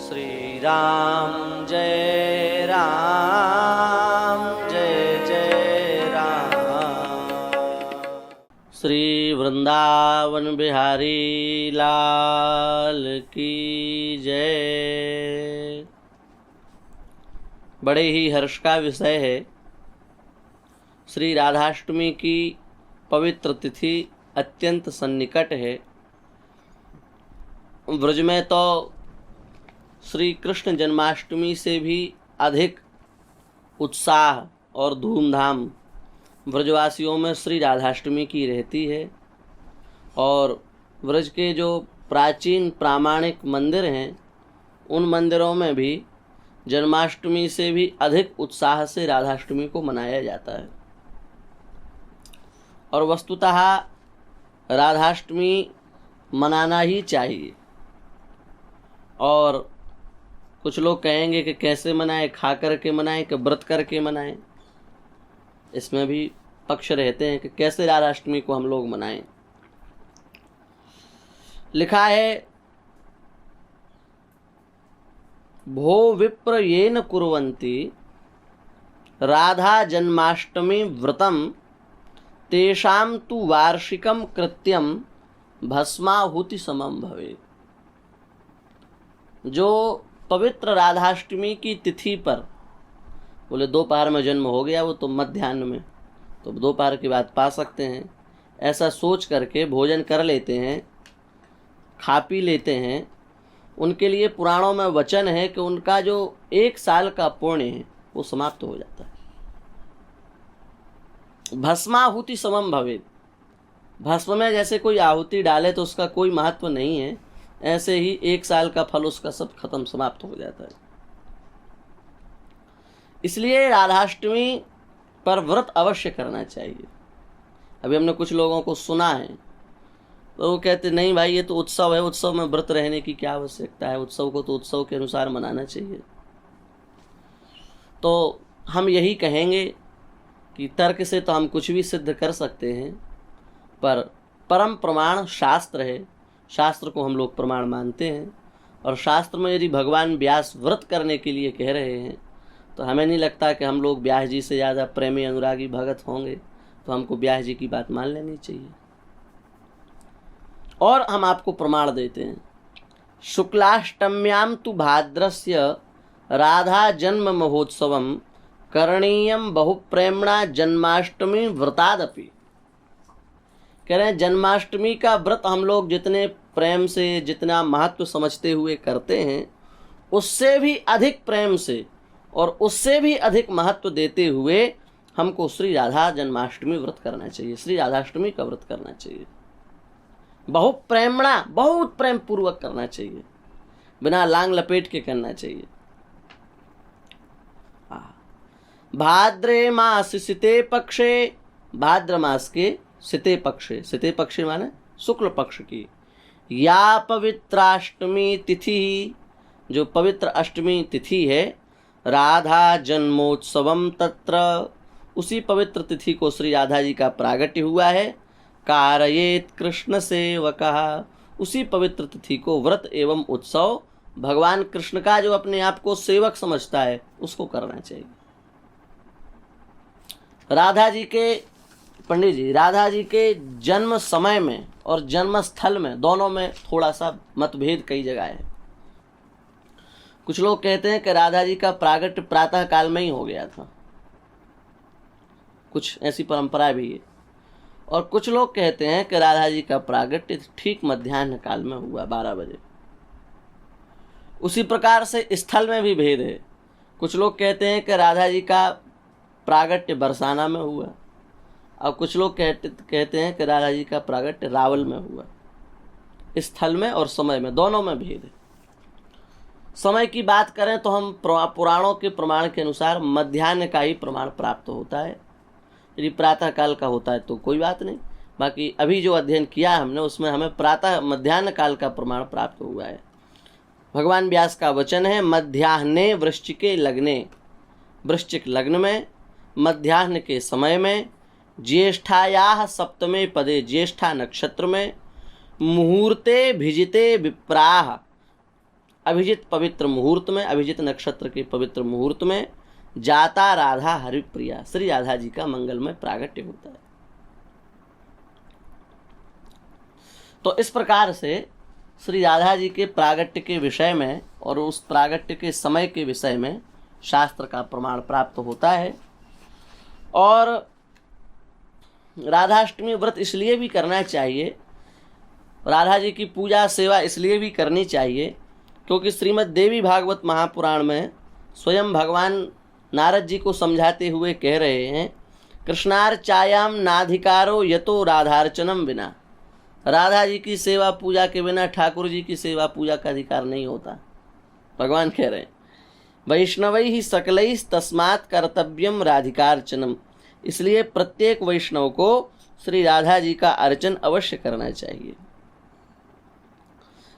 श्री राम जय जय राम। श्री वृंदावन बिहारी लाल की जय। बड़े ही हर्ष का विषय है। श्री राधाष्टमी की पवित्र तिथि अत्यंत सन्निकट है। ब्रज में तो श्री कृष्ण जन्माष्टमी से भी अधिक उत्साह और धूमधाम ब्रजवासियों में श्री राधाष्टमी की रहती है। और ब्रज के जो प्राचीन प्रामाणिक मंदिर हैं उन मंदिरों में भी जन्माष्टमी से भी अधिक उत्साह से राधाष्टमी को मनाया जाता है। और वस्तुतः राधाष्टमी मनाना ही चाहिए। और कुछ लोग कहेंगे कि कैसे मनाएं, खा करके मनाएं कि व्रत करके मनाएं। इसमें भी पक्ष रहते हैं कि कैसे राधाष्टमी को हम लोग मनाएं। लिखा है, भो विप्र येन कुर्वन्ति राधा जन्माष्टमी व्रतम तेषां तु वार्षिकम कृत्यम भस्माहुति समम भवेत्। जो पवित्र राधाष्टमी की तिथि पर, बोले दोपहर में जन्म हो गया, वो तो मध्याह्न में, तो दोपहर की बात पा सकते हैं, ऐसा सोच करके भोजन कर लेते हैं, खा पी लेते हैं, उनके लिए पुराणों में वचन है कि उनका जो 1 साल का पुण्य है वो समाप्त हो जाता है। भस्माहुति समम भवेत्। भस्म में जैसे कोई आहुति डाले तो उसका कोई महत्व नहीं है, ऐसे ही 1 साल का फल उसका सब खत्म समाप्त हो जाता है। इसलिए राधाष्टमी पर व्रत अवश्य करना चाहिए। अभी हमने कुछ लोगों को सुना है तो वो कहते नहीं भाई, ये तो उत्सव है, उत्सव में व्रत रहने की क्या आवश्यकता है, उत्सव को तो उत्सव के अनुसार मनाना चाहिए। तो हम यही कहेंगे कि तर्क से तो हम कुछ भी सिद्ध कर सकते हैं, पर परम प्रमाण शास्त्र है। शास्त्र को हम लोग प्रमाण मानते हैं। और शास्त्र में यदि भगवान व्यास व्रत करने के लिए कह रहे हैं तो हमें नहीं लगता कि हम लोग व्यास जी से ज़्यादा प्रेमी अनुरागी भगत होंगे, तो हमको व्यास जी की बात मान लेनी चाहिए। और हम आपको प्रमाण देते हैं, शुक्लाष्टम्यां तु भाद्रस्य राधा जन्म महोत्सवम करणीयम बहुप्रेमणा जन्माष्टमी व्रतादपि। कह रहे हैं जन्माष्टमी का व्रत हम लोग जितने प्रेम से, जितना महत्व समझते हुए करते हैं, उससे भी अधिक प्रेम से और उससे भी अधिक महत्व देते हुए हमको श्री राधा जन्माष्टमी व्रत करना चाहिए, श्री राधाष्टमी का व्रत करना चाहिए। बहुत प्रेमणा, बहुत प्रेम पूर्वक करना चाहिए, बिना लांग लपेट के करना चाहिए। भाद्रे मास सिते पक्षे, भाद्र मास के सिते पक्षे, सिते पक्षे माने शुक्ल पक्ष की, या पवित्राष्टमी तिथि, जो पवित्र अष्टमी तिथि है, राधा जन्मोत्सवम तत्र, उसी पवित्र तिथि को श्री राधा जी का प्रागट्य हुआ है। कारयेत कृष्ण सेवकः, उसी पवित्र तिथि को व्रत एवं उत्सव भगवान कृष्ण का जो अपने आप को सेवक समझता है उसको करना चाहिए। राधा जी के, पंडित जी, राधा जी के जन्म समय में और जन्म स्थल में, दोनों में थोड़ा सा मतभेद कई जगह है। कुछ लोग कहते हैं कि राधा जी का प्रागट्य प्रातः काल में ही हो गया था, कुछ ऐसी परंपरा भी है। और कुछ लोग कहते हैं कि राधा जी का प्रागट्य ठीक मध्याह्न काल में हुआ, 12 बजे। उसी प्रकार से स्थल में भी भेद है। कुछ लोग कहते हैं कि राधा जी का प्रागट्य बरसाना में हुआ, और कुछ लोग कहते हैं कि राधा जी का प्रागट्य रावल में हुआ। स्थल में और समय में, दोनों में भेद है। समय की बात करें तो हम पुराणों के प्रमाण के अनुसार मध्याह्न का ही प्रमाण प्राप्त होता है। यदि प्रातः काल का होता है तो कोई बात नहीं, बाकी अभी जो अध्ययन किया हमने उसमें हमें प्रातः मध्याह्न काल का प्रमाण प्राप्त हुआ है। भगवान व्यास का वचन है, मध्याह्ने वृश्चिके लग्ने, वृश्चिक लग्न में मध्याह्न के समय में, ज्येष्ठायाः सप्तमे पदे, ज्येष्ठा नक्षत्र में, मुहूर्ते भिजिते विप्राः, अभिजित पवित्र मुहूर्त में, अभिजित नक्षत्र के पवित्र मुहूर्त में जाता राधा हरिप्रिया, श्री राधा जी का मंगलमय प्रागट्य होता है। तो इस प्रकार से श्री राधा जी के प्रागट्य के विषय में और उस प्रागट्य के समय के विषय में शास्त्र का प्रमाण प्राप्त होता है। और राधाष्टमी व्रत इसलिए भी करना चाहिए, राधा जी की पूजा सेवा इसलिए भी करनी चाहिए क्योंकि श्रीमद् देवी भागवत महापुराण में स्वयं भगवान नारद जी को समझाते हुए कह रहे हैं, कृष्णार्चायाम नाधिकारो यतो राधार्चनम बिना। राधा जी की सेवा पूजा के बिना ठाकुर जी की सेवा पूजा का अधिकार नहीं होता। भगवान कह रहे हैं, वैष्णवैः सकलैः तस्मात् कर्तव्यम राधिकार्चनम। इसलिए प्रत्येक वैष्णव को श्री राधा जी का अर्चन अवश्य करना चाहिए।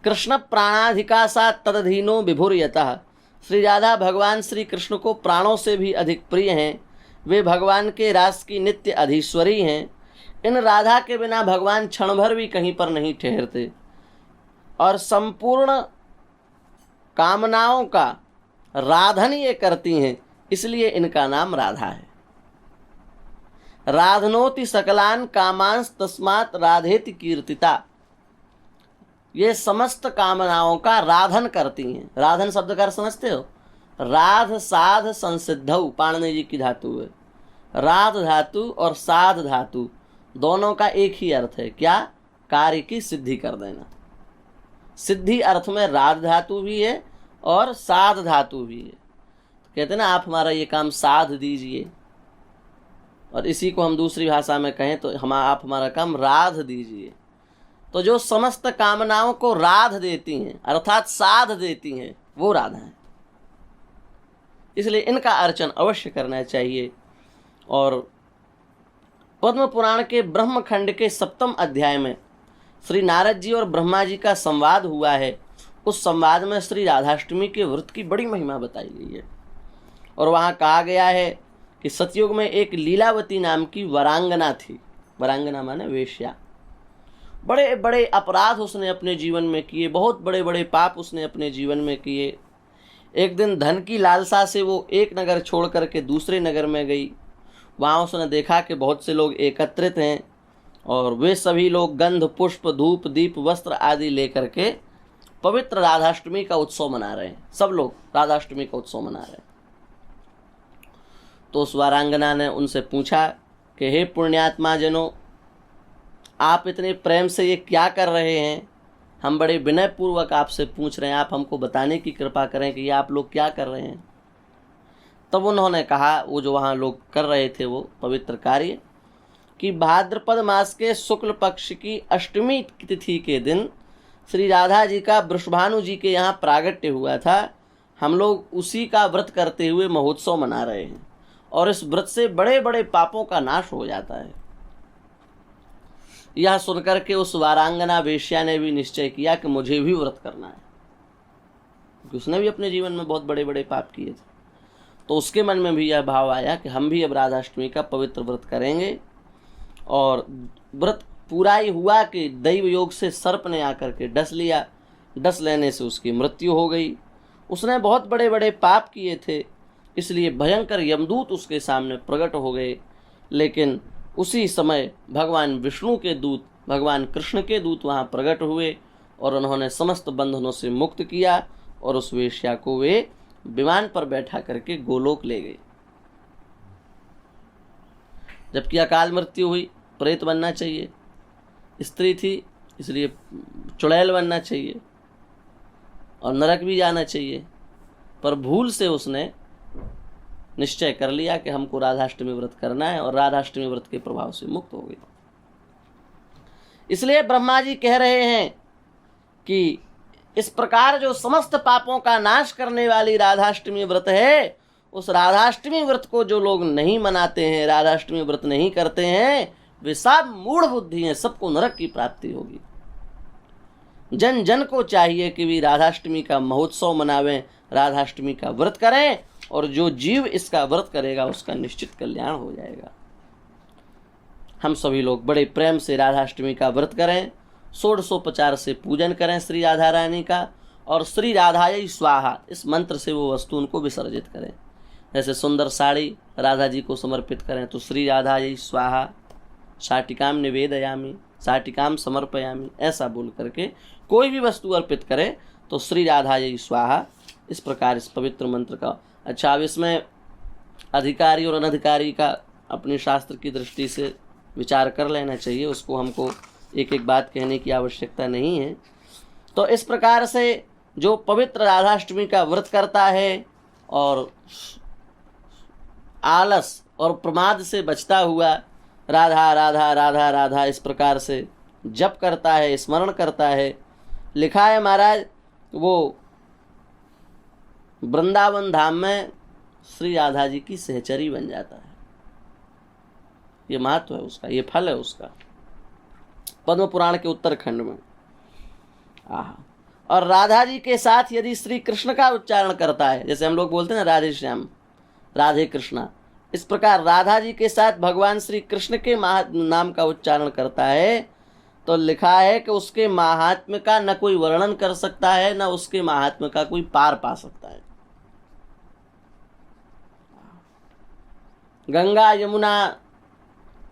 कृष्ण प्राणाधिका सा तदधीनो विभुर्यतः। श्री राधा भगवान श्री कृष्ण को प्राणों से भी अधिक प्रिय हैं। वे भगवान के रास की नित्य अधीश्वरी हैं। इन राधा के बिना भगवान क्षण भर भी कहीं पर नहीं ठहरते और संपूर्ण कामनाओं का राधन ये करती हैं, इसलिए इनका नाम राधा है। राधनोति सकलान कामांस तस्मात् राधेति कीर्तिता। ये समस्त कामनाओं का राधन करती हैं। राधन शब्द का अर्थ समझते हो? राध साध संसिद्धौ, पाणिनि जी की धातु है। राध धातु और साध धातु दोनों का एक ही अर्थ है, क्या? कार्य की सिद्धि कर देना। सिद्धि अर्थ में राध धातु भी है और साध धातु भी है। कहते हैं ना, आप हमारा ये काम साध दीजिए, और इसी को हम दूसरी भाषा में कहें तो आप हमारा काम राध दीजिए। तो जो समस्त कामनाओं को राध देती हैं अर्थात साध देती हैं, वो राधा है। इसलिए इनका अर्चन अवश्य करना चाहिए। और पद्म पुराण के ब्रह्म खंड के 7वें अध्याय में श्री नारद जी और ब्रह्मा जी का संवाद हुआ है। उस संवाद में श्री राधाष्टमी के व्रत की बड़ी महिमा बताई गई है। और वहाँ कहा गया है कि सतयुग में एक लीलावती नाम की वरांगना थी। वरांगना माने वेश्या। बड़े बड़े अपराध उसने अपने जीवन में किए, बहुत बड़े बड़े पाप उसने अपने जीवन में किए। एक दिन धन की लालसा से वो एक नगर छोड़ करके दूसरे नगर में गई। वहाँ उसने देखा कि बहुत से लोग एकत्रित हैं और वे सभी लोग गंध, पुष्प, धूप, दीप, वस्त्र आदि लेकर के पवित्र राधाष्टमी का उत्सव मना रहे हैं। सब लोग राधाष्टमी का उत्सव मना रहे हैं। तो उस वारांगना ने उनसे पूछा कि हे पुण्यात्मा जनों, आप इतने प्रेम से ये क्या कर रहे हैं? हम बड़े विनय पूर्वक आपसे पूछ रहे हैं, आप हमको बताने की कृपा करें कि ये आप लोग क्या कर रहे हैं। तब उन्होंने कहा, वो जो वहाँ लोग कर रहे थे वो पवित्र कार्य, कि भाद्रपद मास के शुक्ल पक्ष की अष्टमी तिथि के दिन श्री राधा जी का वृषभानु जी के यहाँ प्रागट्य हुआ था। हम लोग उसी का व्रत करते हुए महोत्सव मना रहे हैं और इस व्रत से बड़े बड़े पापों का नाश हो जाता है। यह सुनकर के उस वारांगना वेश्या ने भी निश्चय किया कि मुझे भी व्रत करना है, क्योंकि उसने भी अपने जीवन में बहुत बड़े बड़े पाप किए थे। तो उसके मन में भी यह भाव आया कि हम भी अब राधाष्टमी का पवित्र व्रत करेंगे। और व्रत पूरा ही हुआ कि दैव योग से सर्प ने आकर के डस लिया। डस लेने से उसकी मृत्यु हो गई। उसने बहुत बड़े बड़े पाप किए थे, इसलिए भयंकर यमदूत उसके सामने प्रकट हो गए। लेकिन उसी समय भगवान विष्णु के दूत, भगवान कृष्ण के दूत वहाँ प्रकट हुए और उन्होंने समस्त बंधनों से मुक्त किया और उस वेश्या को वे विमान पर बैठा करके गोलोक ले गए। जबकि अकाल मृत्यु हुई, प्रेत बनना चाहिए, स्त्री थी इसलिए चुड़ैल बनना चाहिए और नरक भी जाना चाहिए, पर भूल से उसने निश्चय कर लिया कि हमको राधाष्टमी व्रत करना है और राधाष्टमी व्रत के प्रभाव से मुक्त हो गई। इसलिए ब्रह्मा जी कह रहे हैं कि इस प्रकार जो समस्त पापों का नाश करने वाली राधाष्टमी व्रत है, उस राधाष्टमी व्रत को जो लोग नहीं मनाते हैं, राधाष्टमी व्रत नहीं करते हैं, वे सब मूढ़ बुद्धि हैं, सबको नरक की प्राप्ति होगी। जन जन को चाहिए कि वे राधाष्टमी का महोत्सव मनावें, राधाष्टमी का व्रत करें, और जो जीव इसका व्रत करेगा उसका निश्चित कल्याण हो जाएगा। हम सभी लोग बड़े प्रेम से राधाष्टमी का व्रत करें, षोडशोपचार से पूजन करें श्री राधा रानी का, और श्री राधायै स्वाहा इस मंत्र से वो वस्तु उनको विसर्जित करें। जैसे सुंदर साड़ी राधा जी को समर्पित करें तो श्री राधायै स्वाहा, शाटिकाम निवेदयामि, शाटिकाम समर्पयामि, ऐसा बोल करके कोई भी वस्तु अर्पित करें तो श्री राधायै स्वाहा, इस प्रकार इस पवित्र मंत्र का। अच्छा, अब इसमें अधिकारी और अनधिकारी का अपने शास्त्र की दृष्टि से विचार कर लेना चाहिए, उसको हमको एक एक बात कहने की आवश्यकता नहीं है। तो इस प्रकार से जो पवित्र राधाष्टमी का व्रत करता है और आलस और प्रमाद से बचता हुआ राधा राधा राधा राधा इस प्रकार से जप करता है, स्मरण करता है, लिखा है महाराज वो वृंदावन धाम में श्री राधा जी की सहचरी बन जाता है। ये महत्व है उसका, ये फल है उसका, पद्म पुराण के उत्तरखंड में। और राधा जी के साथ यदि श्री कृष्ण का उच्चारण करता है, जैसे हम लोग बोलते हैं ना राधे श्याम, राधे कृष्णा, इस प्रकार राधा जी के साथ भगवान श्री कृष्ण के नाम का उच्चारण करता है तो लिखा है कि उसके महात्म्य का न कोई वर्णन कर सकता है, न उसके महात्म्य का कोई पार पा सकता है। गंगा यमुना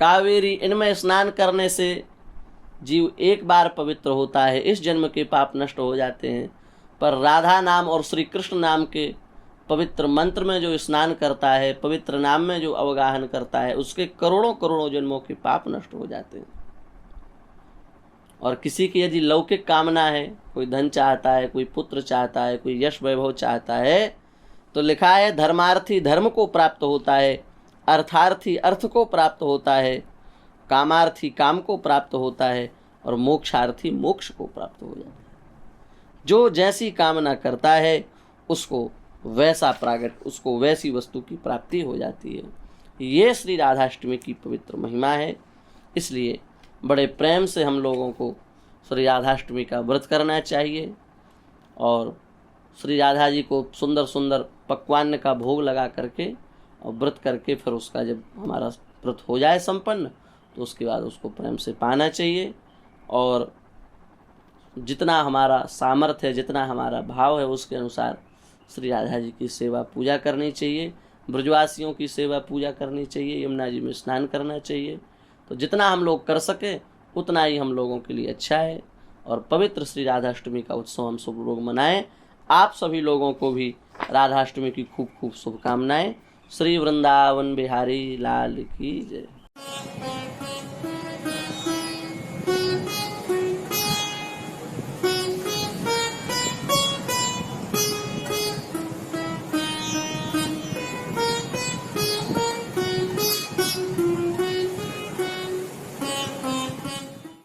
कावेरी इनमें स्नान करने से जीव एक बार पवित्र होता है, इस जन्म के पाप नष्ट हो जाते हैं। पर राधा नाम और श्री कृष्ण नाम के पवित्र मंत्र में जो स्नान करता है, पवित्र नाम में जो अवगाहन करता है, उसके करोड़ों करोड़ों जन्मों के पाप नष्ट हो जाते हैं। और किसी की यदि लौकिक कामना है, कोई धन चाहता है, कोई पुत्र चाहता है, कोई यश वैभव चाहता है, तो लिखा है धर्मार्थी धर्म को प्राप्त होता है, अर्थार्थी अर्थ को प्राप्त होता है, कामार्थी काम को प्राप्त होता है और मोक्षार्थी मोक्ष को प्राप्त हो जाता है। जो जैसी कामना करता है उसको वैसा प्रागट, उसको वैसी वस्तु की प्राप्ति हो जाती है। ये श्री राधाष्टमी की पवित्र महिमा है। इसलिए बड़े प्रेम से हम लोगों को श्री राधाष्टमी का व्रत करना चाहिए और श्री राधा जी को सुंदर सुंदर पक्वान्न का भोग लगा करके और व्रत करके फिर उसका जब हमारा व्रत हो जाए संपन्न तो उसके बाद उसको प्रेम से पाना चाहिए। और जितना हमारा सामर्थ्य है, जितना हमारा भाव है, उसके अनुसार श्री राधा जी की सेवा पूजा करनी चाहिए, ब्रजवासियों की सेवा पूजा करनी चाहिए, यमुना जी में स्नान करना चाहिए। तो जितना हम लोग कर सकें उतना ही हम लोगों के लिए अच्छा है। और पवित्र श्री राधाष्टमी का उत्सव हम सब लोग मनाएं। आप सभी लोगों को भी राधाष्टमी की खूब खूब शुभकामनाएं। श्री वृंदावन बिहारी लाल की जय।